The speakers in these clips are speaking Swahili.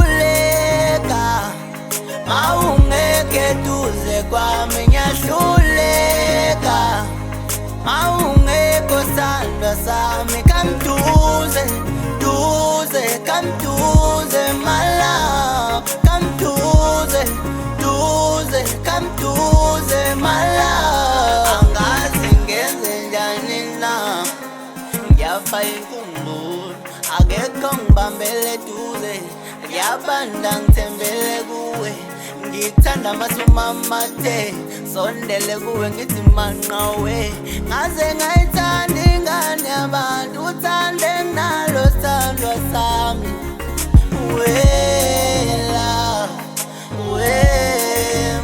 Ngiyahluleka mawungeke duze kwami, ngiyahluleka mawungekho sandwa sami. Come duze, duze, come duze my love. Come duze, duze, come duze my love. Angazi ngenze njani na, ngiyafa inkumbulo, akekho ngibambele duze. Ngiyabanda ngithembele kuwe, ngikuthanda masumamate, sondele kuwe ngithi manqawe. Ngaze ngayithanda ingane yabantu, uthande nginalo sithandwa sami. Wela, we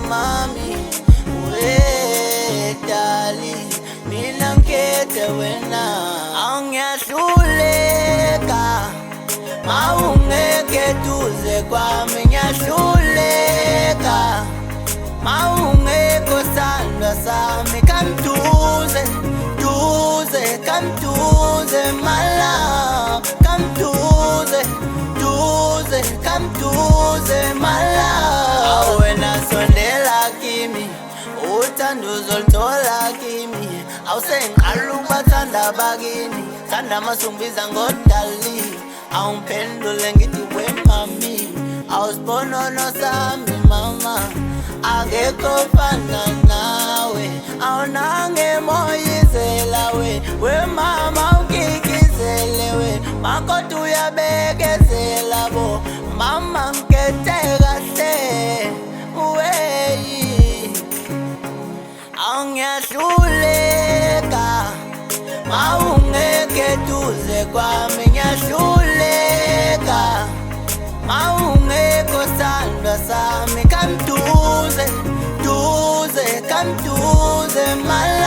mami, we darling, mina ngikhethe wena. Ngiyahluleka mawungeke duze kwami, ngiyahluleka mawungekho sandwa sami. Come duze, duze, come duze my love. Come duze, duze, come duze my love. Wena sondela kimi, uthando uzoluthola kimi. Awusengiqala ukubathanda bakini, thanda masumbiza ngodali. Awungiphendule ngithi we mami, awusibonono sami mama, akekho fana nawe. Awunangemoyizela we mama, ukikizele we makoti uyabekezela bo mama, ngikhethe kahle weyi. Ngiyahluleka mawungeke duze kwami, ngiyahluleka mawungekho sandwa sami. Come duze, duze, come duze my love.